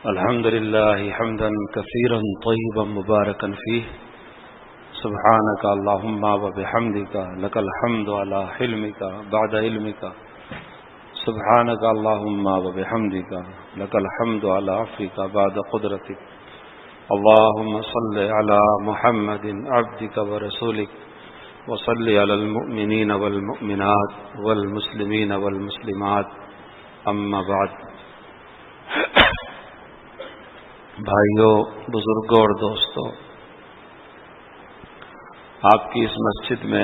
الحمد لله حمدا كثيرا طيبا مباركا فيه سبحانك اللهم وبحمدك لك الحمد على حلمك بعد علمك سبحانك اللهم وبحمدك لك الحمد على عفوك بعد قدرتك اللهم صل على محمد عبدك ورسولك وصل على المؤمنين والمؤمنات والمسلمين والمسلمات اما بعد. بھائیوں، بزرگوں اور دوستوں، آپ کی اس مسجد میں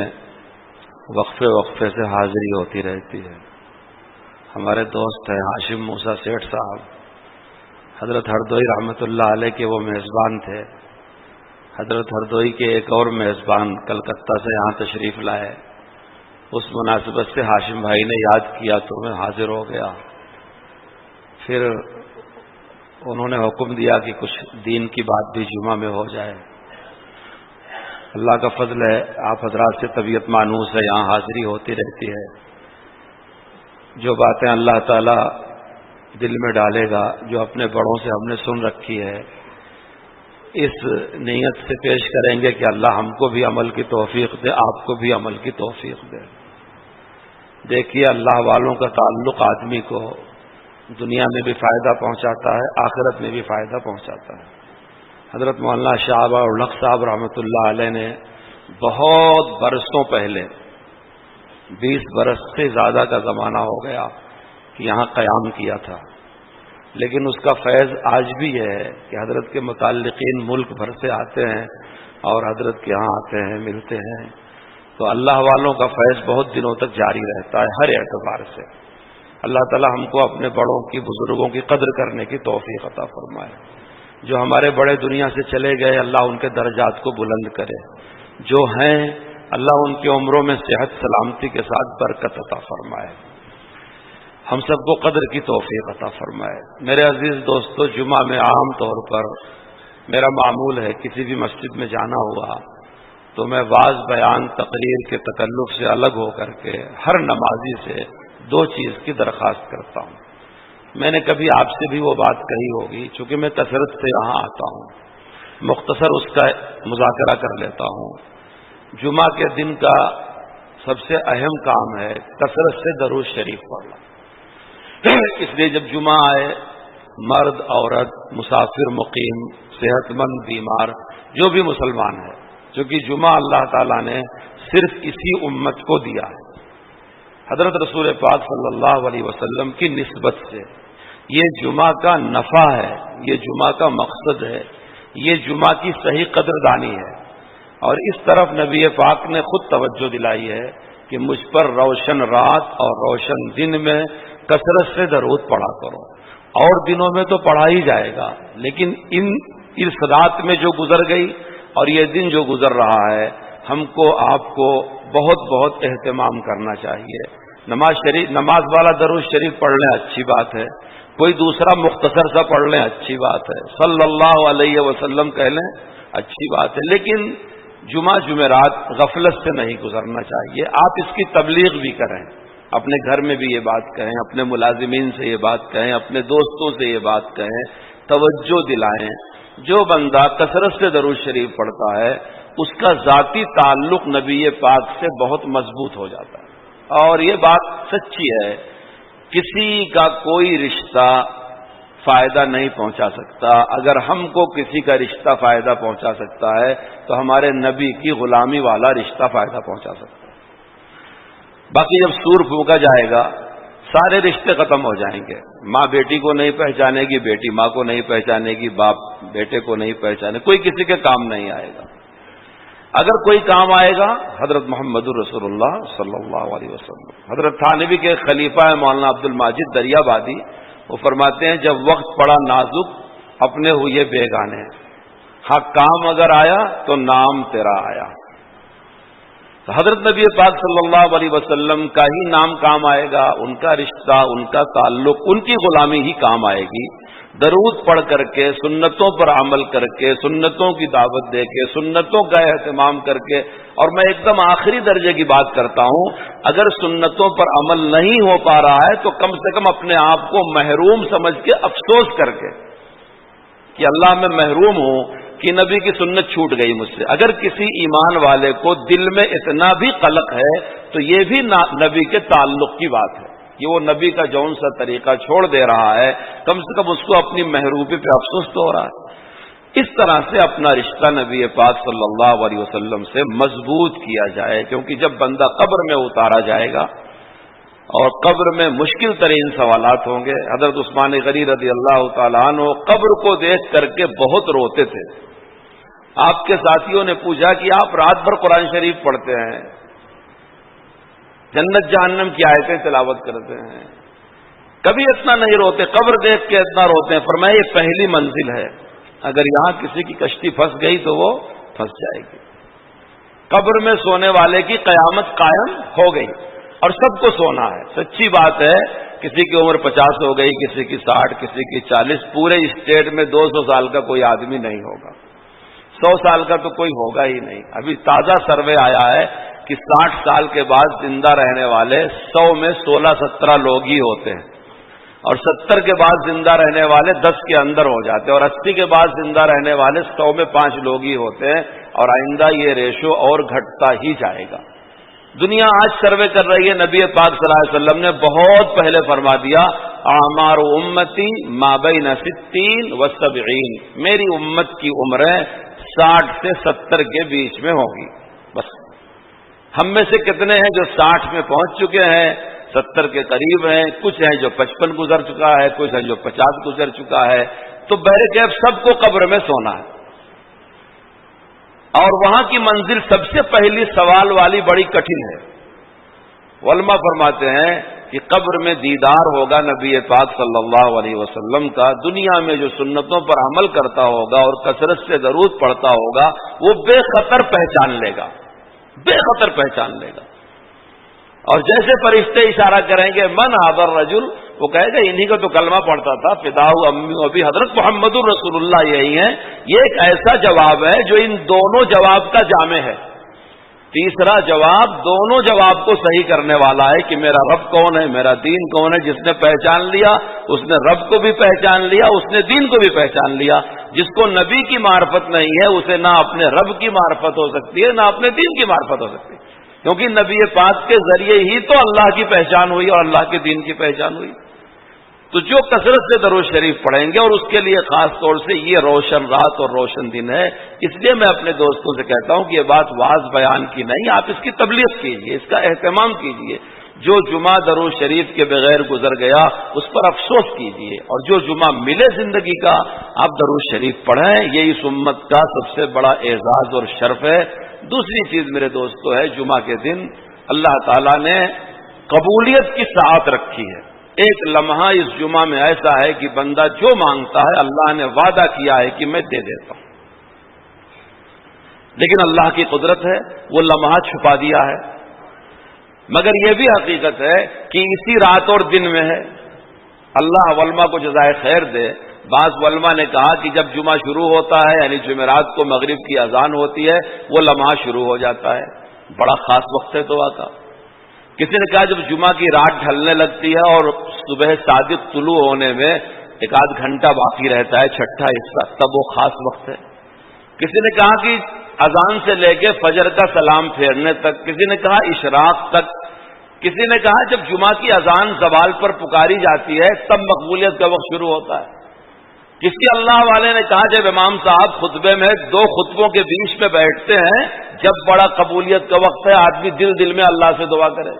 وقفے وقفے سے حاضری ہوتی رہتی ہے. ہمارے دوست ہیں ہاشم موسیٰ سیٹھ صاحب، حضرت ہردوئی رحمۃ اللہ علیہ کے وہ میزبان تھے. حضرت ہردوئی کے ایک اور میزبان کلکتہ سے یہاں تشریف لائے. اس مناسبت سے ہاشم بھائی نے یاد کیا تو میں حاضر ہو گیا. پھر انہوں نے حکم دیا کہ کچھ دین کی بات بھی جمعہ میں ہو جائے. اللہ کا فضل ہے، آپ حضرات سے طبیعت مانوس ہے، یہاں حاضری ہوتی رہتی ہے. جو باتیں اللہ تعالیٰ دل میں ڈالے گا، جو اپنے بڑوں سے ہم نے سن رکھی ہے، اس نیت سے پیش کریں گے کہ اللہ ہم کو بھی عمل کی توفیق دے، آپ کو بھی عمل کی توفیق دے. دیکھیے، اللہ والوں کا تعلق آدمی کو دنیا میں بھی فائدہ پہنچاتا ہے، آخرت میں بھی فائدہ پہنچاتا ہے. حضرت مولانا شاہ الحق صاحب رحمۃ اللہ علیہ نے بہت برسوں پہلے، 20 برس سے زیادہ کا زمانہ ہو گیا کہ یہاں قیام کیا تھا. لیکن اس کا فیض آج بھی یہ ہے کہ حضرت کے متعلقین ملک بھر سے آتے ہیں اور حضرت کے یہاں آتے ہیں، ملتے ہیں. تو اللہ والوں کا فیض بہت دنوں تک جاری رہتا ہے ہر اعتبار سے. اللہ تعالی ہم کو اپنے بڑوں کی، بزرگوں کی قدر کرنے کی توفیق عطا فرمائے. جو ہمارے بڑے دنیا سے چلے گئے، اللہ ان کے درجات کو بلند کرے. جو ہیں، اللہ ان کی عمروں میں صحت سلامتی کے ساتھ برکت عطا فرمائے. ہم سب کو قدر کی توفیق عطا فرمائے. میرے عزیز دوستو، جمعہ میں عام طور پر میرا معمول ہے کسی بھی مسجد میں جانا ہوا تو میں واعظ، بیان، تقریر کے تکلف سے الگ ہو کر کے ہر نمازی سے 2 چیز کی درخواست کرتا ہوں. میں نے کبھی آپ سے بھی وہ بات کہی ہوگی، چونکہ میں کثرت سے یہاں آتا ہوں، مختصر اس کا مذاکرہ کر لیتا ہوں. جمعہ کے دن کا سب سے اہم کام ہے کثرت سے درود شریف پڑھنا. اس لیے جب جمعہ آئے، مرد، عورت، مسافر، مقیم، صحت مند، بیمار، جو بھی مسلمان ہے، چونکہ جمعہ اللہ تعالیٰ نے صرف اسی امت کو دیا ہے. حضرت رسول پاک صلی اللہ علیہ وسلم کی نسبت سے یہ جمعہ کا نفع ہے، یہ جمعہ کا مقصد ہے، یہ جمعہ کی صحیح قدردانی ہے. اور اس طرف نبی پاک نے خود توجہ دلائی ہے کہ مجھ پر روشن رات اور روشن دن میں کثرت سے درود پڑھا کرو. اور دنوں میں تو پڑھا ہی جائے گا، لیکن اس رات میں جو گزر گئی اور یہ دن جو گزر رہا ہے، ہم کو، آپ کو بہت بہت اہتمام کرنا چاہیے. نماز والا درود شریف پڑھ لیں، اچھی بات ہے. کوئی دوسرا مختصر سا پڑھ لیں، اچھی بات ہے. صلی اللہ علیہ وسلم کہہ لیں، اچھی بات ہے. لیکن جمعہ جمعرات غفلت سے نہیں گزرنا چاہیے. آپ اس کی تبلیغ بھی کریں، اپنے گھر میں بھی یہ بات کہیں، اپنے ملازمین سے یہ بات کہیں، اپنے دوستوں سے یہ بات کہیں، توجہ دلائیں. جو بندہ کثرت سے درود شریف پڑھتا ہے، اس کا ذاتی تعلق نبی پاک سے بہت مضبوط ہو جاتا ہے. اور یہ بات سچی ہے، کسی کا کوئی رشتہ فائدہ نہیں پہنچا سکتا. اگر ہم کو کسی کا رشتہ فائدہ پہنچا سکتا ہے تو ہمارے نبی کی غلامی والا رشتہ فائدہ پہنچا سکتا ہے. باقی جب سور پھونکا جائے گا، سارے رشتے ختم ہو جائیں گے. ماں بیٹی کو نہیں پہچانے گی، بیٹی ماں کو نہیں پہچانے گی، باپ بیٹے کو نہیں پہچانے، کوئی کسی کے کام نہیں آئے گا. اگر کوئی کام آئے گا، حضرت محمد رسول اللہ صلی اللہ علیہ وسلم، حضرت تھانوی کے خلیفہ مولانا عبد الماجد دریابادی، وہ فرماتے ہیں جب وقت پڑا نازک اپنے ہوئے بیگانے، ہاں کام اگر آیا تو نام تیرا آیا. حضرت نبی پاک صلی اللہ علیہ وسلم کا ہی نام کام آئے گا، ان کا رشتہ، ان کا تعلق، ان کی غلامی ہی کام آئے گی. درود پڑھ کر کے، سنتوں پر عمل کر کے، سنتوں کی دعوت دے کے، سنتوں کا اہتمام کر کے. اور میں ایک دم آخری درجے کی بات کرتا ہوں، اگر سنتوں پر عمل نہیں ہو پا رہا ہے تو کم سے کم اپنے آپ کو محروم سمجھ کے افسوس کر کے کہ اللہ میں محروم ہوں کہ نبی کی سنت چھوٹ گئی مجھ سے. اگر کسی ایمان والے کو دل میں اتنا بھی قلق ہے تو یہ بھی نبی کے تعلق کی بات ہے کہ وہ نبی کا جون سا طریقہ چھوڑ دے رہا ہے، کم سے کم اس کو اپنی محروبی پہ افسوس تو ہو رہا ہے. اس طرح سے اپنا رشتہ نبی پاک صلی اللہ علیہ وسلم سے مضبوط کیا جائے، کیونکہ جب بندہ قبر میں اتارا جائے گا اور قبر میں مشکل ترین سوالات ہوں گے. حضرت عثمان غنی رضی اللہ تعالیٰ عنہ قبر کو دیکھ کر کے بہت روتے تھے. آپ کے ساتھیوں نے پوچھا کہ آپ رات بھر قرآن شریف پڑھتے ہیں، جنت جہنم کی آیتیں تلاوت کرتے ہیں، کبھی اتنا نہیں روتے، قبر دیکھ کے اتنا روتے ہیں. فرمایا یہ پہلی منزل ہے، اگر یہاں کسی کی کشتی پھنس گئی تو وہ پھنس جائے گی. قبر میں سونے والے کی قیامت قائم ہو گئی اور سب کو سونا ہے. سچی بات ہے، کسی کی عمر 50 ہو گئی، کسی کی 60، کسی کی 40. پورے اسٹیٹ میں 200 سال کا کوئی آدمی نہیں ہوگا، 100 سال کا تو کوئی ہوگا ہی نہیں. ابھی تازہ سروے آیا ہے کہ 60 سال کے بعد زندہ رہنے والے 100 میں 16-17 لوگ ہی ہوتے ہیں، اور 70 کے بعد زندہ رہنے والے 10 کے اندر ہو جاتے ہیں، اور 80 کے بعد زندہ رہنے والے 100 میں 5 لوگ ہی ہوتے ہیں. اور آئندہ یہ ریشو اور گھٹتا ہی جائے گا. دنیا آج سروے کر رہی ہے. نبی پاک صلی اللہ علیہ وسلم نے بہت پہلے فرما دیا اعمار امتی ما بین 60 و 70، میری امت کی عمریں 60 سے 70 کے بیچ میں ہوگی. بس ہم میں سے کتنے ہیں جو 60 میں پہنچ چکے ہیں، 70 کے قریب ہیں، کچھ ہیں جو 55 گزر چکا ہے، کچھ ہیں جو 50 گزر چکا ہے. تو بہرکیف سب کو قبر میں سونا ہے، اور وہاں کی منزل سب سے پہلی سوال والی بڑی کٹھن ہے. علماء فرماتے ہیں کہ قبر میں دیدار ہوگا نبی پاک صلی اللہ علیہ وسلم کا. دنیا میں جو سنتوں پر عمل کرتا ہوگا اور کثرت سے درود پڑھتا ہوگا وہ بے خطر پہچان لے گا، بے خطر پہچان لے گا. اور جیسے فرشتے اشارہ کریں گے من هذا الرجل، وہ کہے گا انہی کا تو کلمہ پڑھتا تھا، فداہ امی و ابی، حضرت محمد الرسول اللہ یہی ہیں. یہ ایک ایسا جواب ہے جو ان دونوں جواب کا جامع ہے. تیسرا جواب دونوں جواب کو صحیح کرنے والا ہے کہ میرا رب کون ہے، میرا دین کون ہے. جس نے پہچان لیا اس نے رب کو بھی پہچان لیا، اس نے دین کو بھی پہچان لیا. جس کو نبی کی معرفت نہیں ہے اسے نہ اپنے رب کی معرفت ہو سکتی ہے نہ اپنے دین کی معرفت ہو سکتی ہے، کیونکہ نبی پاک کے ذریعے ہی تو اللہ کی پہچان ہوئی اور اللہ کے دین کی پہچان ہوئی. تو جو کثرت سے درود شریف پڑھیں گے، اور اس کے لیے خاص طور سے یہ روشن رات اور روشن دن ہے. اس لیے میں اپنے دوستوں سے کہتا ہوں کہ یہ بات واعظ بیان کی نہیں، آپ اس کی تبلیغ کیجئے، اس کا اہتمام کیجئے. جو جمعہ درود شریف کے بغیر گزر گیا اس پر افسوس کیجئے، اور جو جمعہ ملے زندگی کا آپ درود شریف پڑھیں. یہ اس امت کا سب سے بڑا اعزاز اور شرف ہے. دوسری چیز میرے دوستو ہے، جمعہ کے دن اللہ تعالیٰ نے قبولیت کی ساعت رکھی ہے. ایک لمحہ اس جمعہ میں ایسا ہے کہ بندہ جو مانگتا ہے اللہ نے وعدہ کیا ہے کہ میں دے دیتا ہوں. لیکن اللہ کی قدرت ہے وہ لمحہ چھپا دیا ہے. مگر یہ بھی حقیقت ہے کہ اسی رات اور دن میں ہے. اللہ علماء کو جزائے خیر دے. بعض علماء نے کہا کہ جب جمعہ شروع ہوتا ہے یعنی جمعرات کو مغرب کی اذان ہوتی ہے وہ لمحہ شروع ہو جاتا ہے. بڑا خاص وقت ہے دعا کا. کسی نے کہا جب جمعہ کی رات ڈھلنے لگتی ہے اور صبح صادق طلوع ہونے میں 1 آدھ گھنٹہ باقی رہتا ہے، چھٹا حصہ، تب وہ خاص وقت ہے. کسی نے کہا کہ اذان سے لے کے فجر کا سلام پھیرنے تک، کسی نے کہا اشراق تک، کسی نے کہا جب جمعہ کی اذان زوال پر پکاری جاتی ہے تب مقبولیت کا وقت شروع ہوتا ہے. کسی اللہ والے نے کہا جب امام صاحب خطبے میں 2 خطبوں کے بیچ میں بیٹھتے ہیں جب بڑا قبولیت کا وقت ہے، آدمی دل دل میں اللہ سے دعا کرے.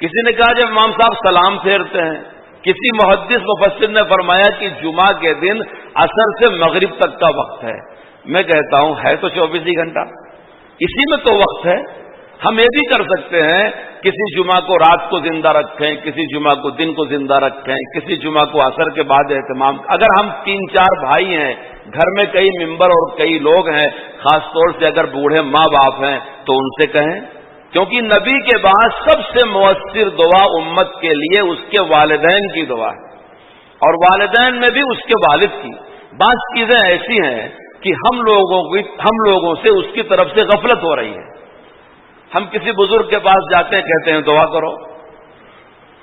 کسی نے کہا جب امام صاحب سلام پھیرتے ہیں. کسی محدث مفسر نے فرمایا کہ جمعہ کے دن عصر سے مغرب تک کا وقت ہے. میں کہتا ہوں ہے تو 24 ہی گھنٹہ، اسی میں تو وقت ہے. ہم یہ بھی کر سکتے ہیں کسی جمعہ کو رات کو زندہ رکھیں، کسی جمعہ کو دن کو زندہ رکھیں، کسی جمعہ کو عصر کے بعد اہتمام. اگر ہم 3-4 بھائی ہیں، گھر میں کئی ممبر اور کئی لوگ ہیں، خاص طور سے اگر بوڑھے ماں باپ ہیں تو ان سے کہیں، کیونکہ نبی کے بعد سب سے مؤثر دعا امت کے لیے اس کے والدین کی دعا ہے، اور والدین میں بھی اس کے والد کی. بعض چیزیں ایسی ہیں کہ ہم لوگوں سے اس کی طرف سے غفلت ہو رہی ہے. ہم کسی بزرگ کے پاس جاتے ہیں، کہتے ہیں دعا کرو،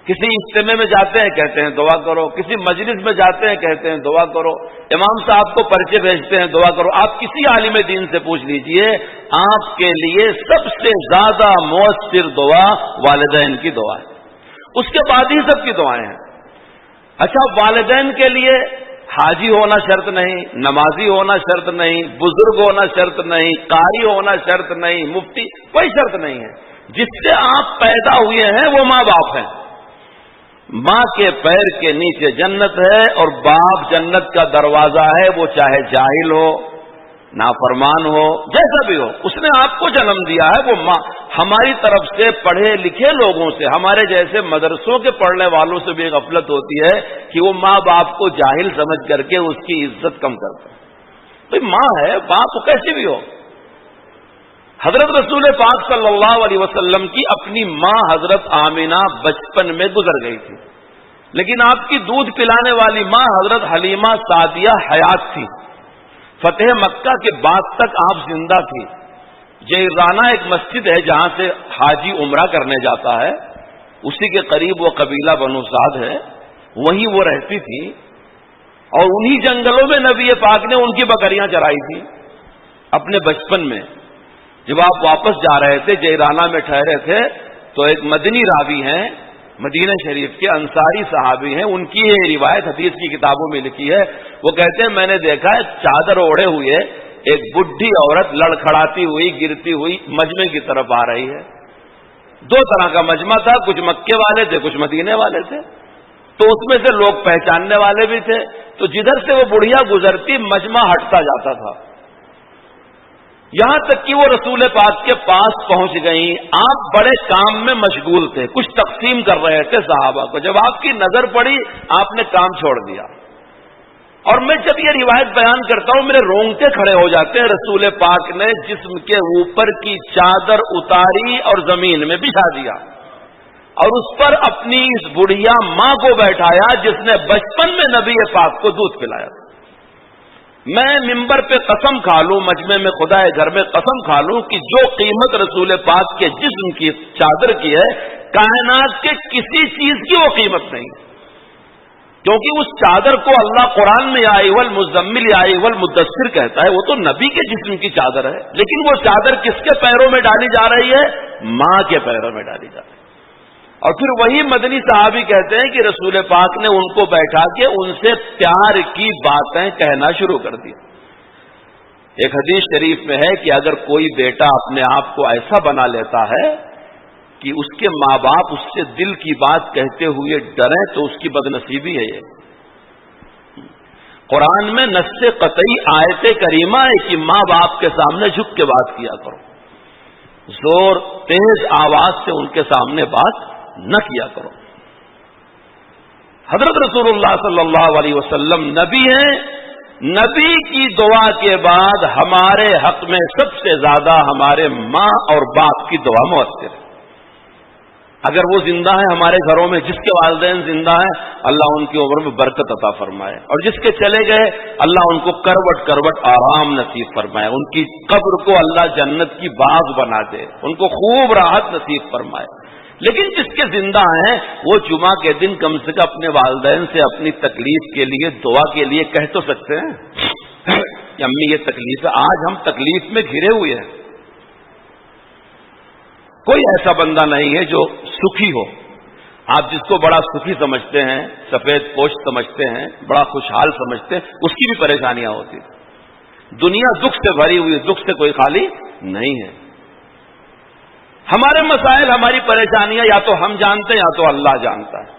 کسی اجتماع میں جاتے ہیں کہتے ہیں دعا کرو، کسی مجلس میں جاتے ہیں کہتے ہیں دعا کرو، امام صاحب کو پرچے بھیجتے ہیں دعا کرو۔ آپ کسی عالم دین سے پوچھ لیجئے، آپ کے لیے سب سے زیادہ مؤثر دعا والدین کی دعا ہے، اس کے بعد ہی سب کی دعائیں ہیں۔ اچھا، والدین کے لیے حاجی ہونا شرط نہیں، نمازی ہونا شرط نہیں، بزرگ ہونا شرط نہیں، قاری ہونا شرط نہیں، مفتی، کوئی شرط نہیں ہے۔ جس سے آپ پیدا ہوئے ہیں وہ ماں باپ ہیں۔ ماں کے پیر کے نیچے جنت ہے، اور باپ جنت کا دروازہ ہے، وہ چاہے جاہل ہو، نافرمان ہو، جیسا بھی ہو، اس نے آپ کو جنم دیا ہے۔ وہ ماں ہماری طرف سے پڑھے لکھے لوگوں سے، ہمارے جیسے مدرسوں کے پڑھنے والوں سے بھی غفلت ہوتی ہے کہ وہ ماں باپ کو جاہل سمجھ کر کے اس کی عزت کم کرتے ہیں۔ بھئی ماں ہے، باپ کیسے بھی ہو۔ حضرت رسول پاک صلی اللہ علیہ وسلم کی اپنی ماں حضرت آمینہ بچپن میں گزر گئی تھی، لیکن آپ کی دودھ پلانے والی ماں حضرت حلیمہ سعدیہ حیات تھی۔ فتح مکہ کے بعد تک آپ زندہ تھی۔ جیرانہ ایک مسجد ہے جہاں سے حاجی عمرہ کرنے جاتا ہے، اسی کے قریب وہ قبیلہ بنو سعد ہے، وہیں وہ رہتی تھی، اور انہی جنگلوں میں نبی پاک نے ان کی بکریاں چرائی تھی اپنے بچپن میں۔ جب آپ واپس جا رہے تھے، جیرانہ میں ٹھہرے تھے، تو ایک مدنی راوی ہیں، مدینہ شریف کے انصاری صحابی ہیں، ان کی یہ روایت حدیث کی کتابوں میں لکھی ہے۔ وہ کہتے ہیں میں نے دیکھا ہے چادر اوڑھے ہوئے ایک بڈھی عورت لڑکھڑاتی ہوئی گرتی ہوئی مجمع کی طرف آ رہی ہے۔ دو طرح کا مجمع تھا، کچھ مکے والے تھے، کچھ مدینے والے تھے، تو اس میں سے لوگ پہچاننے والے بھی تھے، تو جدھر سے وہ بڑھیا گزرتی مجمع ہٹتا جاتا تھا، یہاں تک کہ وہ رسول پاک کے پاس پہنچ گئیں۔ آپ بڑے کام میں مشغول تھے، کچھ تقسیم کر رہے تھے صحابہ کو، جب آپ کی نظر پڑی آپ نے کام چھوڑ دیا۔ اور میں جب یہ روایت بیان کرتا ہوں میرے رونگٹے کھڑے ہو جاتے ہیں۔ رسول پاک نے جسم کے اوپر کی چادر اتاری اور زمین میں بچھا دیا، اور اس پر اپنی اس بڑھیا ماں کو بیٹھایا جس نے بچپن میں نبی پاک کو دودھ پلایا۔ میں ممبر پہ قسم کھا لوں، مجمع میں خدا گھر میں قسم کھا لوں کہ جو قیمت رسول پاک کے جسم کی چادر کی ہے، کائنات کے کسی چیز کی وہ قیمت نہیں، کیونکہ اس چادر کو اللہ قرآن میں یا ایھا المزمل یا ایھا المدثر کہتا ہے، وہ تو نبی کے جسم کی چادر ہے، لیکن وہ چادر کس کے پیروں میں ڈالی جا رہی ہے؟ ماں کے پیروں میں ڈالی جا رہی ہے۔ اور پھر وہی مدنی صحابی کہتے ہیں کہ رسول پاک نے ان کو بیٹھا کے ان سے پیار کی باتیں کہنا شروع کر دی۔ ایک حدیث شریف میں ہے کہ اگر کوئی بیٹا اپنے آپ کو ایسا بنا لیتا ہے کہ اس کے ماں باپ اس سے دل کی بات کہتے ہوئے ڈریں تو اس کی بدنصیبی ہے۔ یہ قرآن میں نص قطعی آیت کریمہ ہے کہ ماں باپ کے سامنے جھک کے بات کیا کرو، زور تیز آواز سے ان کے سامنے بات نہ کیا کرو۔ حضرت رسول اللہ صلی اللہ علیہ وسلم نبی ہیں، نبی کی دعا کے بعد ہمارے حق میں سب سے زیادہ ہمارے ماں اور باپ کی دعا مؤثر ہے۔ اگر وہ زندہ ہیں ہمارے گھروں میں، جس کے والدین زندہ ہیں اللہ ان کی عمر میں برکت عطا فرمائے، اور جس کے چلے گئے اللہ ان کو کروٹ کروٹ آرام نصیب فرمائے، ان کی قبر کو اللہ جنت کی باغ بنا دے، ان کو خوب راحت نصیب فرمائے۔ لیکن جس کے زندہ ہیں وہ جمعہ کے دن کم سے کم اپنے والدین سے اپنی تکلیف کے لیے دعا کے لیے کہہ تو سکتے ہیں کہ امی یہ تکلیف ہے، آج ہم تکلیف میں گھرے ہوئے ہیں۔ کوئی ایسا بندہ نہیں ہے جو سکھی ہو۔ آپ جس کو بڑا سکھی سمجھتے ہیں، سفید پوش سمجھتے ہیں، بڑا خوشحال سمجھتے ہیں، اس کی بھی پریشانیاں ہوتی ہیں۔ دنیا دکھ سے بھری ہوئی، دکھ سے کوئی خالی نہیں ہے۔ ہمارے مسائل، ہماری پریشانیاں یا تو ہم جانتے ہیں یا تو اللہ جانتا ہے۔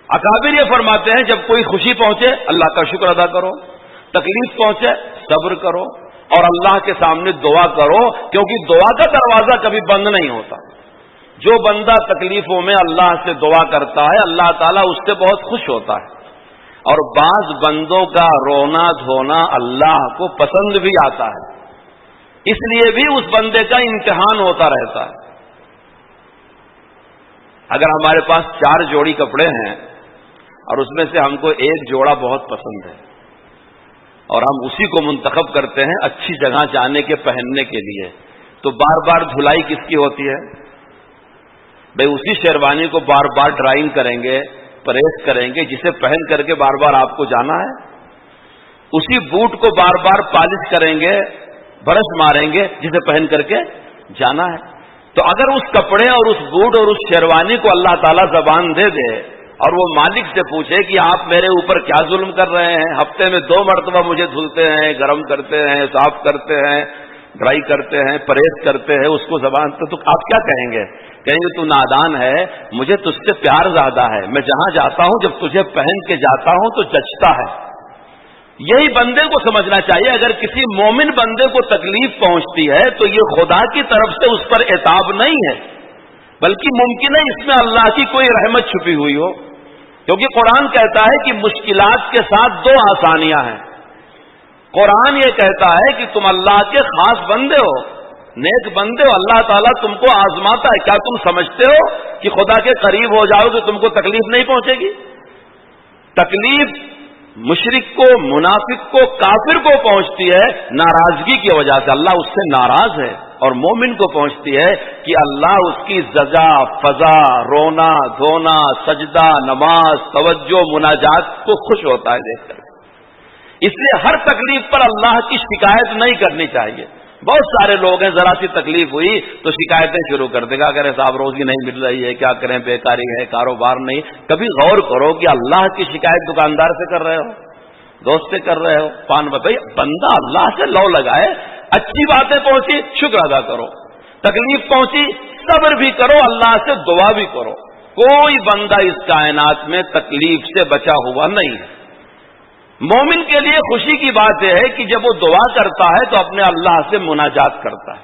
اکابر یہ فرماتے ہیں جب کوئی خوشی پہنچے اللہ کا شکر ادا کرو، تکلیف پہنچے صبر کرو، اور اللہ کے سامنے دعا کرو، کیونکہ دعا کا دروازہ کبھی بند نہیں ہوتا۔ جو بندہ تکلیفوں میں اللہ سے دعا کرتا ہے اللہ تعالیٰ اس سے بہت خوش ہوتا ہے، اور بعض بندوں کا رونا دھونا اللہ کو پسند بھی آتا ہے، اس لیے بھی اس بندے کا امتحان ہوتا رہتا ہے۔ اگر ہمارے پاس 4 جوڑی کپڑے ہیں اور اس میں سے ہم کو ایک جوڑا بہت پسند ہے اور ہم اسی کو منتخب کرتے ہیں اچھی جگہ جانے کے پہننے کے لیے، تو بار بار دھلائی کس کی ہوتی ہے؟ بھئی اسی شیروانی کو بار بار ڈرائنگ کریں گے، پریس کریں گے، جسے پہن کر کے بار بار آپ کو جانا ہے؟ اسی بوٹ کو بار بار پالش کریں گے، برش ماریں گے، جسے پہن کر کے جانا ہے؟ تو اگر اس کپڑے اور اس بوٹ اور اس شیروانی کو اللہ تعالیٰ زبان دے دے اور وہ مالک سے پوچھے کہ آپ میرے اوپر کیا ظلم کر رہے ہیں، ہفتے میں 2 مرتبہ مجھے دھلتے ہیں، گرم کرتے ہیں، صاف کرتے ہیں، ڈرائی کرتے ہیں، پریس کرتے ہیں، اس کو زبان تو آپ کیا کہیں گے؟ کہیں گے تو نادان ہے، مجھے تجھ سے پیار زیادہ ہے، میں جہاں جاتا ہوں جب تجھے پہن کے جاتا ہوں تو جچتا ہے۔ یہی بندے کو سمجھنا چاہیے، اگر کسی مومن بندے کو تکلیف پہنچتی ہے تو یہ خدا کی طرف سے اس پر عتاب نہیں ہے، بلکہ ممکن ہے اس میں اللہ کی کوئی رحمت چھپی ہوئی ہو، کیونکہ قرآن کہتا ہے کہ مشکلات کے ساتھ 2 آسانیاں ہیں۔ قرآن یہ کہتا ہے کہ تم اللہ کے خاص بندے ہو، نیک بندے ہو، اللہ تعالیٰ تم کو آزماتا ہے۔ کیا تم سمجھتے ہو کہ خدا کے قریب ہو جاؤ تو تم کو تکلیف نہیں پہنچے گی؟ تکلیف مشرک کو، منافق کو، کافر کو پہنچتی ہے ناراضگی کی وجہ سے، اللہ اس سے ناراض ہے، اور مومن کو پہنچتی ہے کہ اللہ اس کی زجا، فضا، رونا دھونا، سجدہ، نماز، توجہ، مناجات کو خوش ہوتا ہے دیکھ کر۔ اس لیے ہر تکلیف پر اللہ کی شکایت نہیں کرنی چاہیے۔ بہت سارے لوگ ہیں، ذرا سی تکلیف ہوئی تو شکایتیں شروع کر دے گا، اگر صاحب روزی نہیں مل رہی ہے، کیا کریں، بیکاری ہے، کاروبار نہیں۔ کبھی غور کرو کہ اللہ کی شکایت دکاندار سے کر رہے ہو، دوست سے کر رہے ہو، پان بھائی بندہ اللہ سے لو لگائے، اچھی باتیں پہنچی شکر ادا کرو، تکلیف پہنچی صبر بھی کرو، اللہ سے دعا بھی کرو۔ کوئی بندہ اس کائنات میں تکلیف سے بچا ہوا نہیں ہے۔ مومن کے لیے خوشی کی بات یہ ہے کہ جب وہ دعا کرتا ہے تو اپنے اللہ سے مناجات کرتا ہے،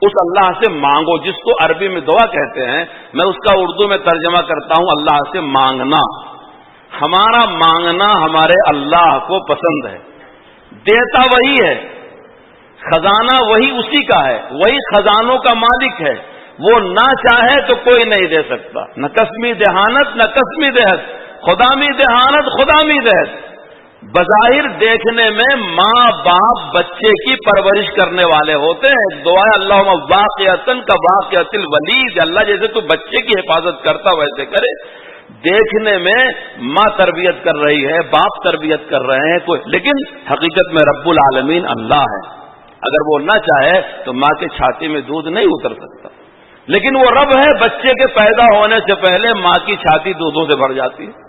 اس اللہ سے مانگو، جس کو عربی میں دعا کہتے ہیں، میں اس کا اردو میں ترجمہ کرتا ہوں اللہ سے مانگنا۔ ہمارا مانگنا ہمارے اللہ کو پسند ہے، دیتا وہی ہے، خزانہ وہی اسی کا ہے، وہی خزانوں کا مالک ہے، وہ نہ چاہے تو کوئی نہیں دے سکتا، نہ قسمی دہانت نہ قسمی دہت، خدا می دہانت خدا می دہت۔ بظاہر دیکھنے میں ماں باپ بچے کی پرورش کرنے والے ہوتے ہیں، دعا اللہم واقعتن کا واقعت الولید، اللہ جیسے تو بچے کی حفاظت کرتا ویسے کرے۔ دیکھنے میں ماں تربیت کر رہی ہے، باپ تربیت کر رہے ہیں کوئی، لیکن حقیقت میں رب العالمین اللہ ہے۔ اگر وہ نہ چاہے تو ماں کے چھاتی میں دودھ نہیں اتر سکتا، لیکن وہ رب ہے، بچے کے پیدا ہونے سے پہلے ماں کی چھاتی دودھوں سے بھر جاتی ہے۔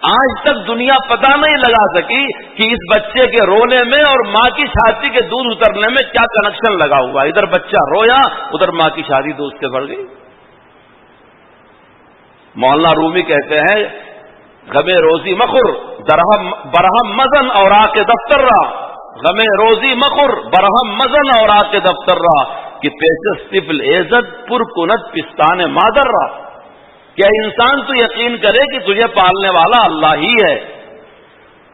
آج تک دنیا پتہ نہیں لگا سکی کہ اس بچے کے رونے میں اور ماں کی چھاتی کے دودھ اترنے میں کیا کنیکشن لگا ہوا، ادھر بچہ رویا ادھر ماں کی چھاتی دودھ سے بھر گئی۔ مولانا رومی کہتے ہیں غم روزی مخر برہم مزن اور آ کے دفتر رہا، غم روزی مخر برہم مزن اور آ کے دفتر رہا، کہ پیشس طفل عزت پر کنت پستان مادر رہا۔ کیا انسان تو یقین کرے کہ تجھے پالنے والا اللہ ہی ہے،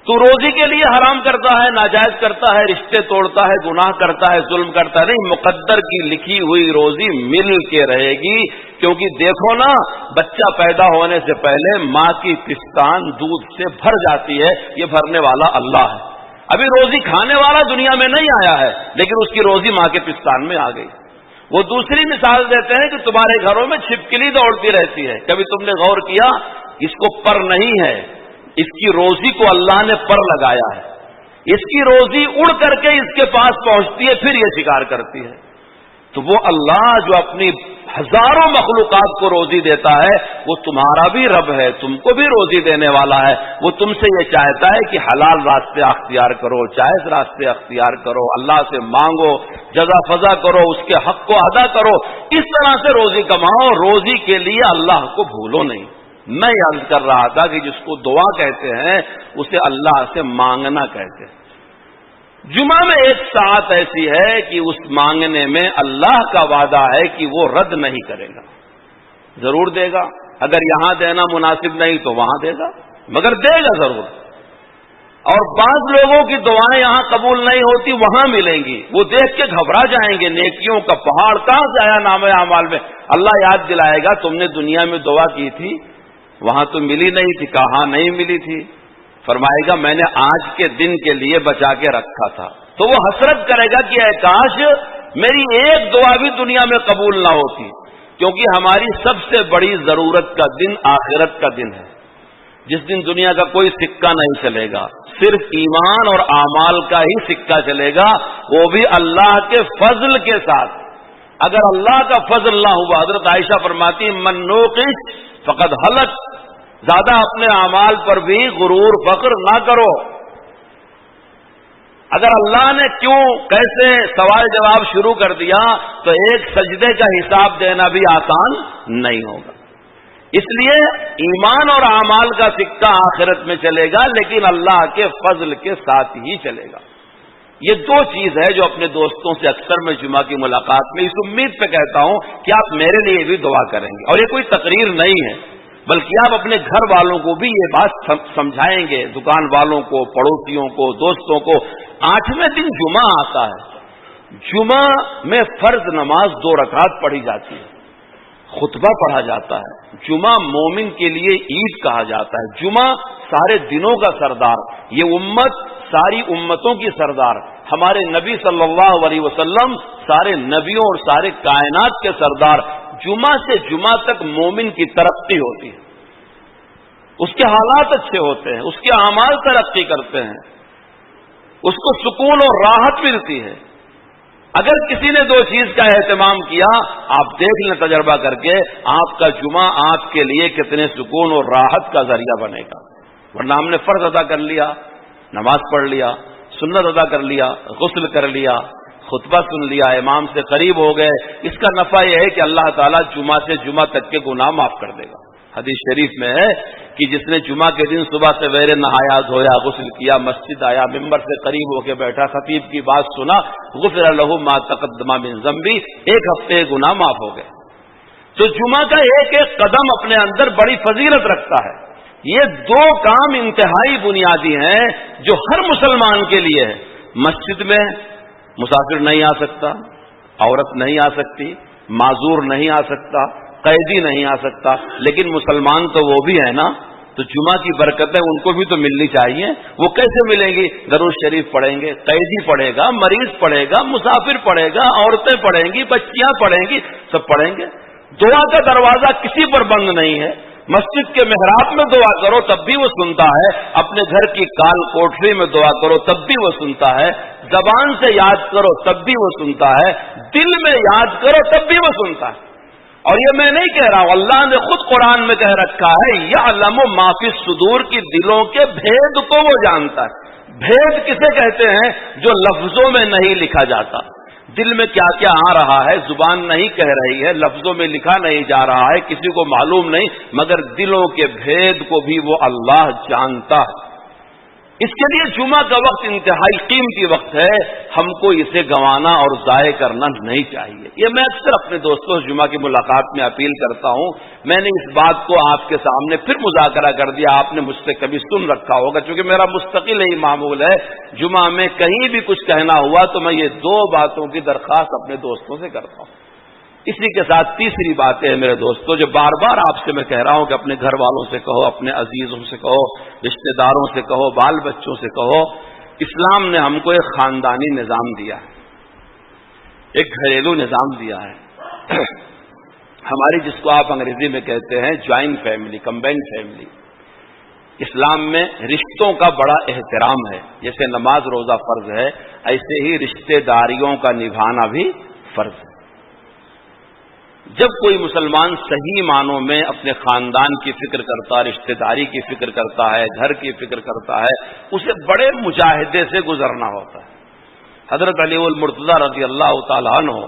تو روزی کے لیے حرام کرتا ہے، ناجائز کرتا ہے، رشتے توڑتا ہے، گناہ کرتا ہے، ظلم کرتا ہے، نہیں، مقدر کی لکھی ہوئی روزی مل کے رہے گی، کیونکہ دیکھو نا بچہ پیدا ہونے سے پہلے ماں کی پستان دودھ سے بھر جاتی ہے، یہ بھرنے والا اللہ ہے۔ ابھی روزی کھانے والا دنیا میں نہیں آیا ہے، لیکن اس کی روزی ماں کے پستان میں آ گئی۔ وہ دوسری مثال دیتے ہیں کہ تمہارے گھروں میں چھپکلی دوڑتی رہتی ہے، کبھی تم نے غور کیا اس کو پر نہیں ہے، اس کی روزی کو اللہ نے پر لگایا ہے، اس کی روزی اڑ کر کے اس کے پاس پہنچتی ہے، پھر یہ شکار کرتی ہے۔ تو وہ اللہ جو اپنی ہزاروں مخلوقات کو روزی دیتا ہے، وہ تمہارا بھی رب ہے، تم کو بھی روزی دینے والا ہے۔ وہ تم سے یہ چاہتا ہے کہ حلال راستے اختیار کرو، جائز راستے اختیار کرو، اللہ سے مانگو، جزا فضا کرو، اس کے حق کو ادا کرو، اس طرح سے روزی کماؤ، روزی کے لیے اللہ کو بھولو نہیں۔ میں عرض کر رہا تھا کہ جس کو دعا کہتے ہیں اسے اللہ سے مانگنا کہتے ہیں۔ جمعہ میں ایک ساعت ایسی ہے کہ اس مانگنے میں اللہ کا وعدہ ہے کہ وہ رد نہیں کرے گا، ضرور دے گا، اگر یہاں دینا مناسب نہیں تو وہاں دے گا، مگر دے گا ضرور۔ اور بعض لوگوں کی دعائیں یہاں قبول نہیں ہوتی، وہاں ملیں گی، وہ دیکھ کے گھبرا جائیں گے، نیکیوں کا پہاڑ کہاں سے آیا نامہ اعمال میں۔ اللہ یاد دلائے گا تم نے دنیا میں دعا کی تھی، وہاں تو ملی نہیں تھی، کہاں نہیں ملی تھی، فرمائے گا میں نے آج کے دن کے لیے بچا کے رکھا تھا۔ تو وہ حسرت کرے گا کہ اے کاش میری ایک دعا بھی دنیا میں قبول نہ ہوتی، کیونکہ ہماری سب سے بڑی ضرورت کا دن آخرت کا دن ہے، جس دن دنیا کا کوئی سکہ نہیں چلے گا، صرف ایمان اور اعمال کا ہی سکہ چلے گا، وہ بھی اللہ کے فضل کے ساتھ۔ اگر اللہ کا فضل نہ ہوا، حضرت عائشہ فرماتی من نوقش فقد ہلک، زیادہ اپنے اعمال پر بھی غرور فخر نہ کرو۔ اگر اللہ نے کیوں کیسے سوال جواب شروع کر دیا تو ایک سجدے کا حساب دینا بھی آسان نہیں ہوگا۔ اس لیے ایمان اور اعمال کا سکہ آخرت میں چلے گا، لیکن اللہ کے فضل کے ساتھ ہی چلے گا۔ یہ دو چیز ہے جو اپنے دوستوں سے اکثر میں جمعہ کی ملاقات میں اس امید پہ کہتا ہوں کہ آپ میرے لیے بھی دعا کریں گے، اور یہ کوئی تقریر نہیں ہے بلکہ آپ اپنے گھر والوں کو بھی یہ بات سمجھائیں گے، دکان والوں کو، پڑوسیوں کو، دوستوں کو۔ 8ویں دن جمعہ آتا ہے، جمعہ میں فرض نماز 2 رکعت پڑھی جاتی ہے، خطبہ پڑھا جاتا ہے، جمعہ مومن کے لیے عید کہا جاتا ہے، جمعہ سارے دنوں کا سردار، یہ امت ساری امتوں کی سردار، ہمارے نبی صلی اللہ علیہ وسلم سارے نبیوں اور سارے کائنات کے سردار۔ جمعہ سے جمعہ تک مومن کی ترقی ہوتی ہے، اس کے حالات اچھے ہوتے ہیں، اس کے اعمال ترقی کرتے ہیں، اس کو سکون اور راحت ملتی ہے۔ اگر کسی نے 2 چیز کا اہتمام کیا، آپ دیکھ لیں تجربہ کر کے، آپ کا جمعہ آپ کے لیے کتنے سکون اور راحت کا ذریعہ بنے گا۔ ورنہ ہم نے فرض ادا کر لیا، نماز پڑھ لیا، سنت ادا کر لیا، غسل کر لیا، خطبہ سن لیا، امام سے قریب ہو گئے، اس کا نفع یہ ہے کہ اللہ تعالیٰ جمعہ سے جمعہ تک کے گناہ معاف کر دے گا۔ حدیث شریف میں ہے کہ جس نے جمعہ کے دن صبح سویرے نہایا دھویا، غسل کیا، مسجد آیا، ممبر سے قریب ہو کے بیٹھا، خطیب کی بات سنا، غفر لہ ما تقدم من ذنبی، 1 ہفتے گناہ معاف ہو گئے۔ تو جمعہ کا ایک ایک قدم اپنے اندر بڑی فضیلت رکھتا ہے۔ یہ 2 کام انتہائی بنیادی ہیں جو ہر مسلمان کے لیے ہے۔ مسجد میں مسافر نہیں آ سکتا، عورت نہیں آ سکتی، معذور نہیں آ سکتا، قیدی نہیں آ سکتا، لیکن مسلمان تو وہ بھی ہے نا، تو جمعہ کی برکتیں ان کو بھی تو ملنی چاہیے۔ وہ کیسے ملیں گی؟ درود شریف پڑھیں گے، قیدی پڑھے گا، مریض پڑھے گا، مسافر پڑھے گا، عورتیں پڑھیں گی، بچیاں پڑھیں گی، سب پڑھیں گے۔ دعا کا دروازہ کسی پر بند نہیں ہے۔ مسجد کے محراب میں دعا کرو تب بھی وہ سنتا ہے، اپنے گھر کی کال کوٹری میں دعا کرو تب بھی وہ سنتا ہے، زبان سے یاد کرو تب بھی وہ سنتا ہے، دل میں یاد کرو تب بھی وہ سنتا ہے۔ اور یہ میں نہیں کہہ رہا ہوں، اللہ نے خود قرآن میں کہہ رکھا ہے یعلم ما فی الصدور، کی دلوں کے بھید کو وہ جانتا ہے۔ بھید کسے کہتے ہیں؟ جو لفظوں میں نہیں لکھا جاتا، دل میں کیا کیا آ رہا ہے، زبان نہیں کہہ رہی ہے، لفظوں میں لکھا نہیں جا رہا ہے، کسی کو معلوم نہیں، مگر دلوں کے بھید کو بھی وہ اللہ جانتا ہے۔ اس کے لیے جمعہ کا وقت انتہائی قیمتی وقت ہے، ہم کو اسے گنوانا اور ضائع کرنا نہیں چاہیے۔ یہ میں اکثر اپنے دوستوں سے جمعہ کی ملاقات میں اپیل کرتا ہوں۔ میں نے اس بات کو آپ کے سامنے پھر مذاکرہ کر دیا، آپ نے مجھ سے کبھی سن رکھا ہوگا، چونکہ میرا مستقل ہی معمول ہے، جمعہ میں کہیں بھی کچھ کہنا ہوا تو میں یہ 2 باتوں کی درخواست اپنے دوستوں سے کرتا ہوں۔ اسی کے ساتھ تیسری بات ہے میرے دوستوں، جو بار بار آپ سے میں کہہ رہا ہوں کہ اپنے گھر والوں سے کہو، اپنے عزیزوں سے کہو، رشتہ داروں سے کہو، بال بچوں سے کہو، اسلام نے ہم کو ایک خاندانی نظام دیا ہے، ایک گھریلو نظام دیا ہے۔ ہماری جس کو آپ انگریزی میں کہتے ہیں جوائنٹ فیملی، کمبائنڈ فیملی، اسلام میں رشتوں کا بڑا احترام ہے۔ جیسے نماز روزہ فرض ہے، ایسے ہی رشتہ داریوں کا نبھانا بھی فرض ہے۔ جب کوئی مسلمان صحیح معنوں میں اپنے خاندان کی فکر کرتا، رشتہ داری کی فکر کرتا ہے، گھر کی فکر کرتا ہے، اسے بڑے مجاہدے سے گزرنا ہوتا ہے۔ حضرت علی المرتضیٰ رضی اللہ تعالیٰ عنہ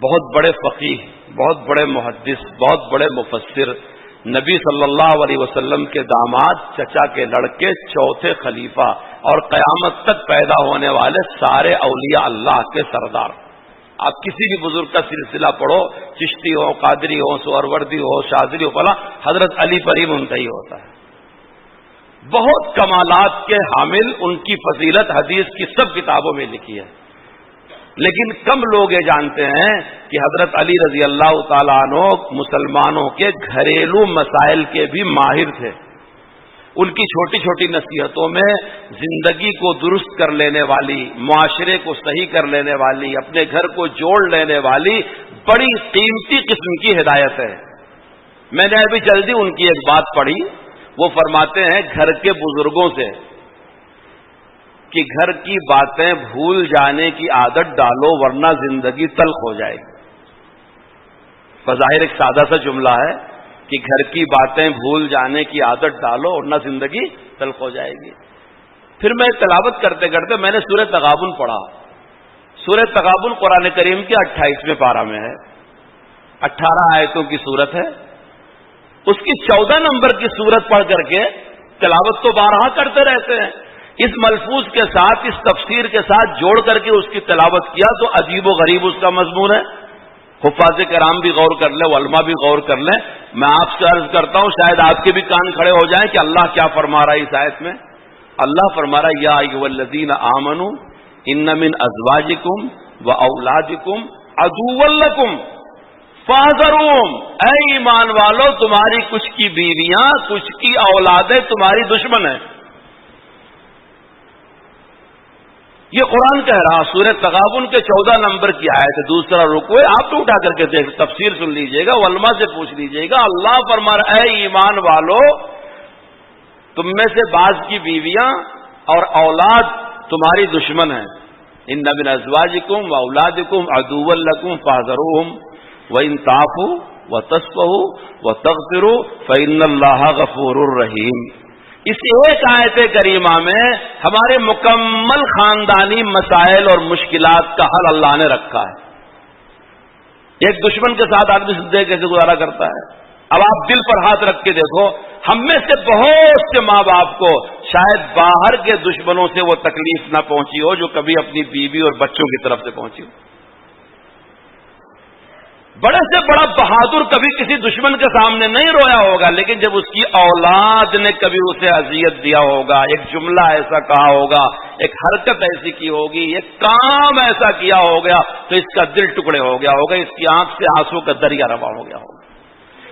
بہت بڑے فقیہ، بہت بڑے محدث، بہت بڑے مفسر، نبی صلی اللہ علیہ وسلم کے داماد، چچا کے لڑکے، 4تھے خلیفہ، اور قیامت تک پیدا ہونے والے سارے اولیاء اللہ کے سردار۔ آپ کسی بھی بزرگ کا سلسلہ پڑھو، چشتی ہو، قادری ہو، سہروردی ہو، شاذلی ہو، فلاں، حضرت علی پر ہی منتہی ہوتا ہے۔ بہت کمالات کے حامل، ان کی فضیلت حدیث کی سب کتابوں میں لکھی ہے، لیکن کم لوگ یہ جانتے ہیں کہ حضرت علی رضی اللہ تعالیٰ عنہ مسلمانوں کے گھریلو مسائل کے بھی ماہر تھے۔ ان کی چھوٹی چھوٹی نصیحتوں میں زندگی کو درست کر لینے والی، معاشرے کو صحیح کر لینے والی، اپنے گھر کو جوڑ لینے والی بڑی قیمتی قسم کی ہدایت ہے۔ میں نے ابھی جلدی ان کی ایک بات پڑھی، وہ فرماتے ہیں گھر کے بزرگوں سے کہ گھر کی باتیں بھول جانے کی عادت ڈالو ورنہ زندگی تلخ ہو جائے گی۔ بظاہر ایک سادہ سا جملہ ہے کہ گھر کی باتیں بھول جانے کی عادت ڈالو ورنہ زندگی تلخ ہو جائے گی۔ پھر میں تلاوت کرتے کرتے میں نے سورہ تغابن پڑھا۔ سورہ تغابن قرآن کریم کے 28ویں پارہ میں ہے، 18 آیتوں کی سورت ہے۔ اس کی 14 نمبر کی سورت پڑھ کر کے تلاوت تو بارہا کرتے رہتے ہیں، اس ملفوظ کے ساتھ، اس تفسیر کے ساتھ جوڑ کر کے اس کی تلاوت کیا تو عجیب و غریب اس کا مضمون ہے۔ حفاظ کرام بھی غور کر لیں، علماء بھی غور کر لیں۔ میں آپ سے عرض کرتا ہوں شاید آپ کے بھی کان کھڑے ہو جائیں کہ اللہ کیا فرما رہا ہے اس آیت میں۔ اللہ فرما رہا ہے یا ایھا الذین آمنوا ان من ازواجکم واولادکم عدوا لکم فاحذروہم، اے ایمان والو تمہاری کچھ کی بیویاں، کچھ کی اولادیں تمہاری دشمن ہیں۔ یہ قرآن کہہ رہا، سورہ تغابن کے 14 نمبر کی آیت ہے، دوسرا رکوع ہے، آپ تو اٹھا کر کے دیکھ تفسیر سن لیجئے گا، علماء سے پوچھ لیجئے گا۔ اللہ فرما رہا ہے اے ایمان والو تم میں سے بعض کی بیویاں اور اولاد تمہاری دشمن ہیں۔ ان من ازواجکم واولادکم عدوا لکم فاحذروہم وان تعفوا وتصفحوا وتغفروا فان اللہ غفور رحیم۔ اس ایک آیت کریمہ میں ہمارے مکمل خاندانی مسائل اور مشکلات کا حل اللہ نے رکھا ہے۔ ایک دشمن کے ساتھ آدمی زندگی کیسے گزارا کرتا ہے؟ اب آپ دل پر ہاتھ رکھ کے دیکھو، ہم میں سے بہت سے ماں باپ کو شاید باہر کے دشمنوں سے وہ تکلیف نہ پہنچی ہو جو کبھی اپنی بیوی اور بچوں کی طرف سے پہنچی ہو۔ بڑے سے بڑا بہادر کبھی کسی دشمن کے سامنے نہیں رویا ہوگا، لیکن جب اس کی اولاد نے کبھی اسے اذیت دیا ہوگا، ایک جملہ ایسا کہا ہوگا، ایک حرکت ایسی کی ہوگی، ایک کام ایسا کیا ہو گیا تو اس کا دل ٹکڑے ہو گیا ہوگا، اس کی آنکھ سے آنسو کا دریا روا ہو گیا ہوگا۔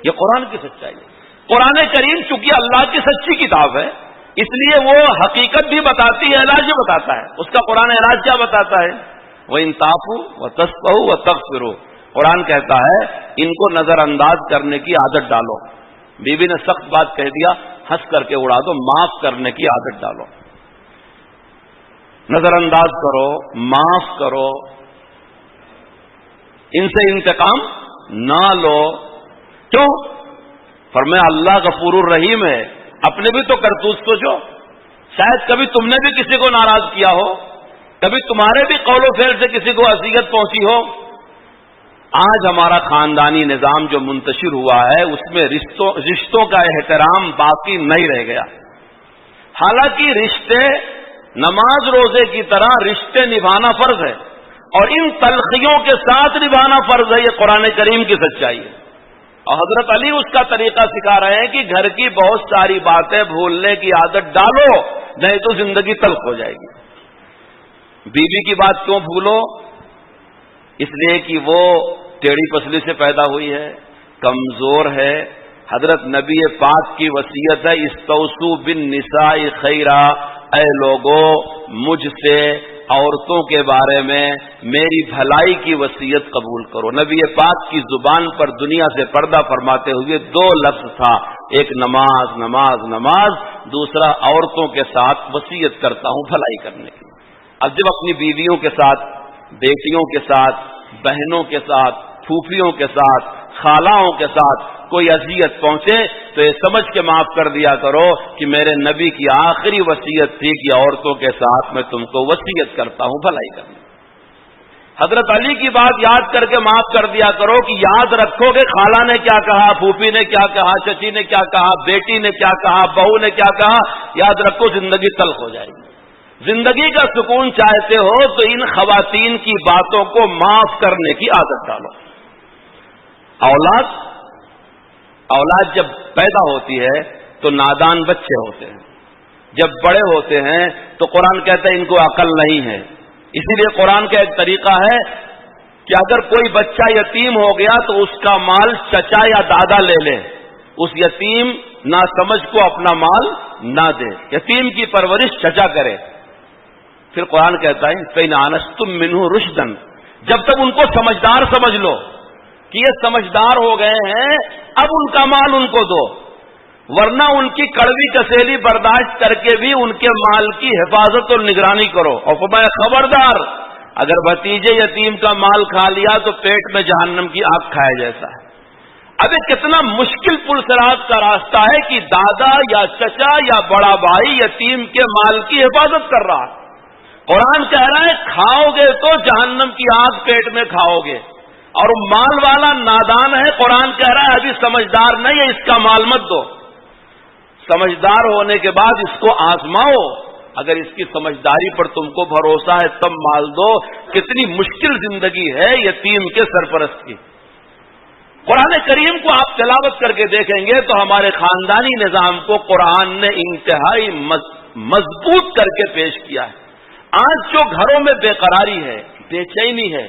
یہ قرآن کی سچائی ہے۔ قرآن کریم چونکہ اللہ کی سچی کتاب ہے، اس لیے وہ حقیقت بھی بتاتی ہے، علاج بھی بتاتا ہے۔ اس کا قرآن علاج کیا بتاتا ہے؟ وَإِن تَعْفُوا وَتَصْفَحُوا وَتَغْفِرُوا، قرآن کہتا ہے ان کو نظر انداز کرنے کی عادت ڈالو۔ بیوی نے سخت بات کہہ دیا، ہنس کر کے اڑا دو، معاف کرنے کی عادت ڈالو، نظر انداز کرو، معاف کرو، ان سے انتقام نہ لو۔ کیوں؟ فرمایا اللہ غفور الرحیم ہے۔ اپنے بھی تو کرتوت سوچو، شاید کبھی تم نے بھی کسی کو ناراض کیا ہو، کبھی تمہارے بھی قول و فعل سے کسی کو اذیت پہنچی ہو۔ آج ہمارا خاندانی نظام جو منتشر ہوا ہے اس میں رشتوں کا احترام باقی نہیں رہ گیا۔ حالانکہ رشتے نماز روزے کی طرح رشتے نبھانا فرض ہے، اور ان تلخیوں کے ساتھ نبھانا فرض ہے۔ یہ قرآن کریم کی سچائی ہے، اور حضرت علی اس کا طریقہ سکھا رہے ہیں کہ گھر کی بہت ساری باتیں بھولنے کی عادت ڈالو، نہیں تو زندگی تلخ ہو جائے گی۔ بیوی کی بات کیوں بھولو؟ اس لیے کہ وہ ٹیڑھی پسلی سے پیدا ہوئی ہے، کمزور ہے۔ حضرت نبی پاک کی وصیت ہے استوصوا بالنساء خیرا، اے لوگو مجھ سے عورتوں کے بارے میں میری بھلائی کی وصیت قبول کرو۔ نبی پاک کی زبان پر دنیا سے پردہ فرماتے ہوئے 2 لفظ تھا، ایک نماز نماز نماز، دوسرا عورتوں کے ساتھ وصیت کرتا ہوں بھلائی کرنے کی۔ اب جب اپنی بیویوں کے ساتھ، بیٹیوں کے ساتھ، بہنوں کے ساتھ، پھوپھیوں کے ساتھ، خالاؤں کے ساتھ کوئی اذیت پہنچے تو یہ سمجھ کے معاف کر دیا کرو کہ میرے نبی کی آخری وصیت تھی کہ عورتوں کے ساتھ میں تم کو وصیت کرتا ہوں بھلائی کرنے۔ حضرت علی کی بات یاد کر کے معاف کر دیا کرو کہ یاد رکھو کہ خالہ نے کیا کہا، پھوپھی نے کیا کہا، چچی نے کیا کہا، بیٹی نے کیا کہا، بہو نے کیا کہا، یاد رکھو زندگی تلخ ہو جائے گی۔ زندگی کا سکون چاہتے ہو تو ان خواتین کی باتوں کو معاف کرنے کی عادت ڈالو۔ اولاد جب پیدا ہوتی ہے تو نادان بچے ہوتے ہیں، جب بڑے ہوتے ہیں تو قرآن کہتا ہے ان کو عقل نہیں ہے۔ اسی لیے قرآن کا ایک طریقہ ہے کہ اگر کوئی بچہ یتیم ہو گیا تو اس کا مال چچا یا دادا لے لے، اس یتیم ناسمجھ کو اپنا مال نہ دے، یتیم کی پرورش چچا کرے۔ پھر قرآن کہتا ہے فَإِنْ آنَسْتُم مِّنْهُ رُشْدًا، جب تک ان کو سمجھدار سمجھ لو کہ یہ سمجھدار ہو گئے ہیں، اب ان کا مال ان کو دو، ورنہ ان کی کڑوی کسیلی برداشت کر کے بھی ان کے مال کی حفاظت اور نگرانی کرو۔ اور فرمایا خبردار، اگر بھتیجے یتیم کا مال کھا لیا تو پیٹ میں جہنم کی آگ کھائے جیسا ہے۔ اب یہ کتنا مشکل پرسرات کا راستہ ہے کہ دادا یا چچا یا بڑا بھائی یتیم کے مال کی حفاظت کر رہا ہے۔ قرآن کہہ رہا ہے کھاؤ گے تو جہنم کی آگ پیٹ میں کھاؤ گے، اور مال والا نادان ہے، قرآن کہہ رہا ہے ابھی سمجھدار نہیں ہے، اس کا مال مت دو، سمجھدار ہونے کے بعد اس کو آزماؤ، اگر اس کی سمجھداری پر تم کو بھروسہ ہے تب مال دو۔ کتنی مشکل زندگی ہے یتیم کے سرپرست کی۔ قرآن کریم کو آپ تلاوت کر کے دیکھیں گے تو ہمارے خاندانی نظام کو قرآن نے انتہائی مضبوط کر کے پیش کیا ہے۔ آج جو گھروں میں بے قراری ہے، بے چینی ہے،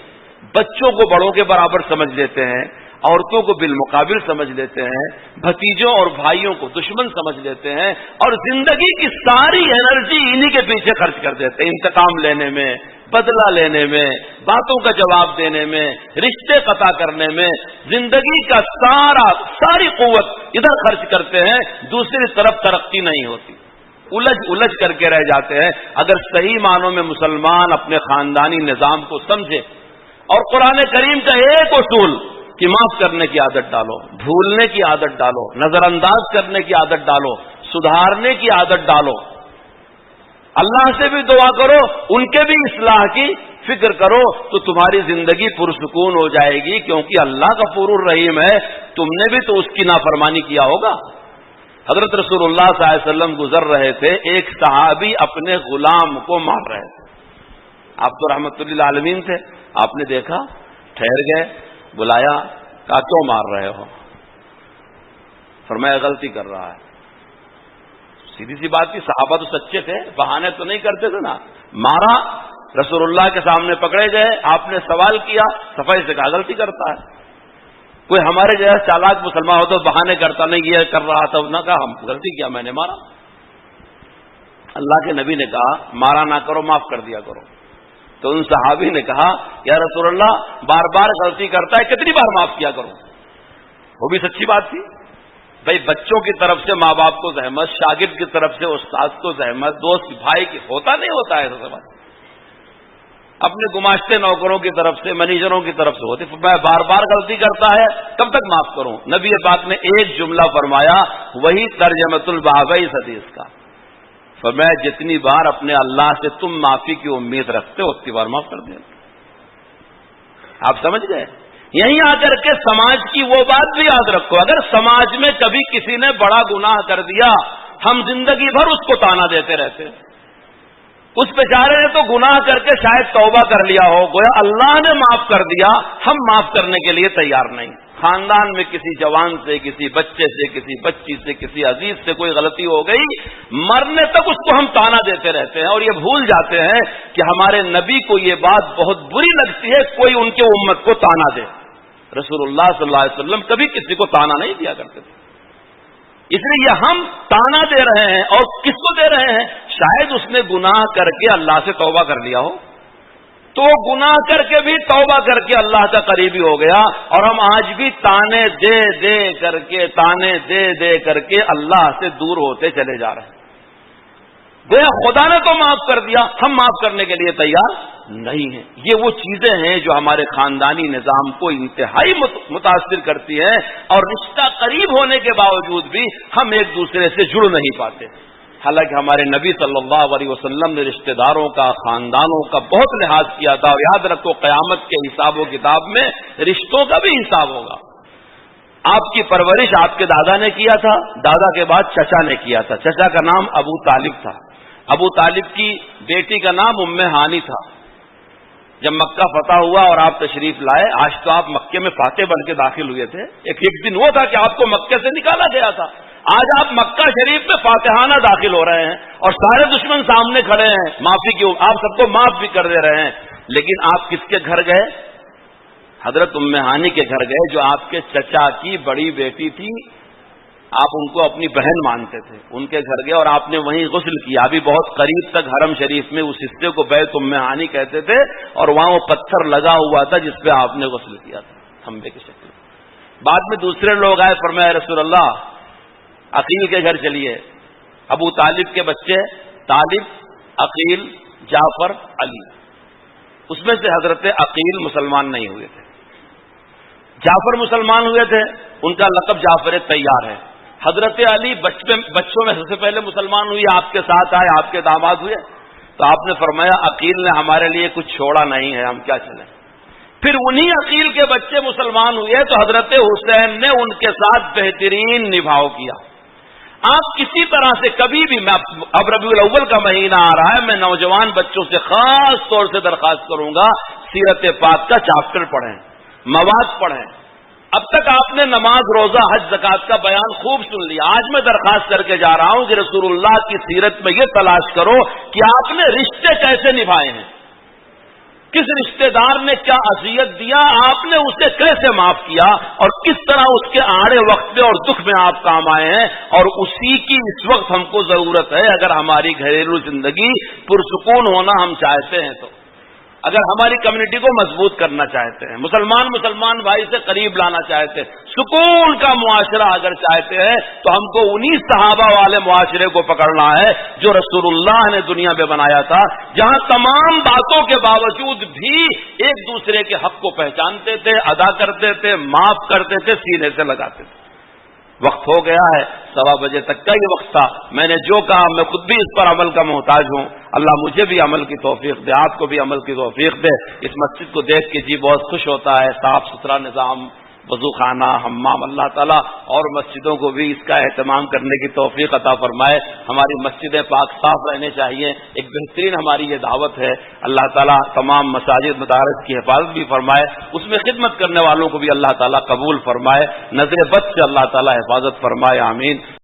بچوں کو بڑوں کے برابر سمجھ لیتے ہیں، عورتوں کو بالمقابل سمجھ لیتے ہیں، بھتیجوں اور بھائیوں کو دشمن سمجھ لیتے ہیں، اور زندگی کی ساری انرجی انہی کے پیچھے خرچ کر دیتے ہیں، انتقام لینے میں، بدلہ لینے میں، باتوں کا جواب دینے میں، رشتے قطع کرنے میں، زندگی کا ساری قوت ادھر خرچ کرتے ہیں، دوسری طرف ترقی نہیں ہوتی، الجھ کر کے رہ جاتے ہیں۔ اگر صحیح معنوں میں مسلمان اپنے خاندانی نظام کو سمجھے اور قرآن کریم کا ایک اصول کہ معاف کرنے کی عادت ڈالو، بھولنے کی عادت ڈالو، نظر انداز کرنے کی عادت ڈالو، سدھارنے کی عادت ڈالو، اللہ سے بھی دعا کرو، ان کے بھی اصلاح کی فکر کرو، تو تمہاری زندگی پرسکون ہو جائے گی، کیونکہ اللہ غفور الرحیم ہے، تم نے بھی تو اس کی نافرمانی کیا ہوگا۔ حضرت رسول اللہ صلی اللہ علیہ وسلم گزر رہے تھے، ایک صحابی اپنے غلام کو مار رہے تھے، آپ تو رحمت للعالمین تھے، آپ نے دیکھا، ٹھہر گئے، بلایا، کہا کیوں مار رہے ہو؟ فرمایا غلطی کر رہا ہے۔ سیدھی سی بات تھی، صحابہ تو سچے تھے، بہانے تو نہیں کرتے تھے نا۔ مارا، رسول اللہ کے سامنے پکڑے گئے، آپ نے سوال کیا، صفائی سے کہا غلطی کرتا ہے۔ کوئی ہمارے جیسا چالاک مسلمان ہو تو بہانے کرتا نہیں، یہ کر رہا تھا، نہ کہا ہم غلطی کیا، میں نے مارا۔ اللہ کے نبی نے کہا مارا نہ کرو، معاف کر دیا کرو۔ تو ان صحابی نے کہا یا رسول اللہ بار بار غلطی کرتا ہے، کتنی بار معاف کیا کرو؟ وہ بھی سچی بات تھی، بھائی بچوں کی طرف سے ماں باپ کو زحمت، شاگرد کی طرف سے استاد کو زحمت، دوست بھائی کی ہوتا نہیں ہوتا ہے ایسا بات، اپنے گماشتے نوکروں کی طرف سے، مینیجروں کی طرف سے ہوتی، میں بار بار غلطی کرتا ہے کب تک معاف کروں؟ نبی پاک نے ایک جملہ فرمایا، وہی ترجمۃ الباب اس حدیث کا، فرمایا جتنی بار اپنے اللہ سے تم معافی کی امید رکھتے ہو اتنی بار معاف کر دیں۔ آپ سمجھ گئے؟ یہیں آ کر کے سماج کی وہ بات بھی یاد رکھو، اگر سماج میں کبھی کسی نے بڑا گناہ کر دیا، ہم زندگی بھر اس کو تانا دیتے رہتے ہیں، اس بیچارے نے تو گناہ کر کے شاید توبہ کر لیا ہو، گویا اللہ نے معاف کر دیا، ہم معاف کرنے کے لیے تیار نہیں۔ خاندان میں کسی جوان سے، کسی بچے سے، کسی بچی سے، کسی عزیز سے کوئی غلطی ہو گئی، مرنے تک اس کو ہم تانا دیتے رہتے ہیں، اور یہ بھول جاتے ہیں کہ ہمارے نبی کو یہ بات بہت بری لگتی ہے کوئی ان کے امت کو تانا دے۔ رسول اللہ صلی اللہ علیہ وسلم کبھی کسی کو تانا نہیں دیا کرتے تھے، اس لیے ہم تانا دے رہے ہیں، اور کس کو دے رہے ہیں؟ شاید اس نے گناہ کر کے اللہ سے توبہ کر لیا ہو، تو گناہ کر کے بھی توبہ کر کے اللہ کا قریبی ہو گیا، اور ہم آج بھی تانے دے دے کر کے اللہ سے دور ہوتے چلے جا رہے ہیں۔ گویا خدا نے تو معاف کر دیا، ہم معاف کرنے کے لیے تیار نہیں ہیں۔ یہ وہ چیزیں ہیں جو ہمارے خاندانی نظام کو انتہائی متاثر کرتی ہیں، اور رشتہ قریب ہونے کے باوجود بھی ہم ایک دوسرے سے جڑ نہیں پاتے۔ حالانکہ ہمارے نبی صلی اللہ علیہ وسلم نے رشتہ داروں کا، خاندانوں کا بہت لحاظ کیا تھا، اور یاد رکھو قیامت کے حساب و کتاب میں رشتوں کا بھی حساب ہوگا۔ آپ کی پرورش آپ کے دادا نے کیا تھا، دادا کے بعد چچا نے کیا تھا، چچا کا نام ابو طالب تھا، ابو طالب کی بیٹی کا نام ام ہانی تھا۔ جب مکہ فتح ہوا اور آپ تشریف لائے، آج تو آپ مکے میں فاتح بن کے داخل ہوئے تھے، ایک دن وہ تھا کہ آپ کو مکے سے نکالا گیا تھا، آج آپ مکہ شریف میں فاتحانہ داخل ہو رہے ہیں، اور سارے دشمن سامنے کھڑے ہیں، معافی کی آپ سب کو معاف بھی کر دے رہے ہیں، لیکن آپ کس کے گھر گئے؟ حضرت ام ہانی کے گھر گئے، جو آپ کے چچا کی بڑی بیٹی تھی، آپ ان کو اپنی بہن مانتے تھے، ان کے گھر گئے اور آپ نے وہیں غسل کیا، ابھی بہت قریب تک حرم شریف میں اس حصے کو بیت ام ہانی کہتے تھے، اور وہاں وہ پتھر لگا ہوا تھا جس پہ آپ نے غسل کیا تھا کھمبے کی شکل میں۔ بعد میں دوسرے لوگ آئے، فرمایا رسول اللہ عقیل کے گھر چلیے، ابو طالب کے بچے طالب، عقیل، جعفر، علی، اس میں سے حضرت عقیل مسلمان نہیں ہوئے تھے، جعفر مسلمان ہوئے تھے، ان کا لقب جعفر تیار ہے۔ حضرت علی بچوں میں سب سے پہلے مسلمان ہوئی، آپ کے ساتھ آئے، آپ کے داماد ہوئے، تو آپ نے فرمایا عقیل نے ہمارے لیے کچھ چھوڑا نہیں ہے، ہم کیا چلیں۔ پھر انہی عقیل کے بچے مسلمان ہوئے تو حضرت حسین نے ان کے ساتھ بہترین نبھاؤ کیا۔ آپ کسی طرح سے کبھی بھی، اب ربیع الاول کا مہینہ آ رہا ہے، میں نوجوان بچوں سے خاص طور سے درخواست کروں گا سیرت پاک کا چیپٹر پڑھیں، مواد پڑھیں۔ اب تک آپ نے نماز، روزہ، حج، زکات کا بیان خوب سن لیا، آج میں درخواست کر کے جا رہا ہوں کہ رسول اللہ کی سیرت میں یہ تلاش کرو کہ آپ نے رشتے کیسے نبھائے ہیں، کس رشتہ دار نے کیا اذیت دیا، آپ نے اسے کیسے معاف کیا، اور کس طرح اس کے آڑے وقت میں اور دکھ میں آپ کام آئے ہیں، اور اسی کی اس وقت ہم کو ضرورت ہے اگر ہماری گھریلو زندگی پرسکون ہونا ہم چاہتے ہیں تو، اگر ہماری کمیونٹی کو مضبوط کرنا چاہتے ہیں، مسلمان بھائی سے قریب لانا چاہتے ہیں، سکون کا معاشرہ اگر چاہتے ہیں، تو ہم کو انہی صحابہ والے معاشرے کو پکڑنا ہے جو رسول اللہ نے دنیا میں بنایا تھا، جہاں تمام باتوں کے باوجود بھی ایک دوسرے کے حق کو پہچانتے تھے، ادا کرتے تھے، معاف کرتے تھے، سینے سے لگاتے تھے۔ وقت ہو گیا ہے، 1:15 بجے تک کا یہ وقت تھا، میں نے جو کہا میں خود بھی اس پر عمل کا محتاج ہوں، اللہ مجھے بھی عمل کی توفیق دے، آپ کو بھی عمل کی توفیق دے۔ اس مسجد کو دیکھ کے جی بہت خوش ہوتا ہے، صاف ستھرا نظام، وضو خانہ، حمام، اللہ تعالیٰ اور مسجدوں کو بھی اس کا اہتمام کرنے کی توفیق عطا فرمائے۔ ہماری مسجدیں پاک صاف رہنے چاہیے، ایک بہترین ہماری یہ دعوت ہے، اللہ تعالیٰ تمام مساجد مدارس کی حفاظت بھی فرمائے، اس میں خدمت کرنے والوں کو بھی اللہ تعالیٰ قبول فرمائے، نظر بد سے اللہ تعالیٰ حفاظت فرمائے، آمین۔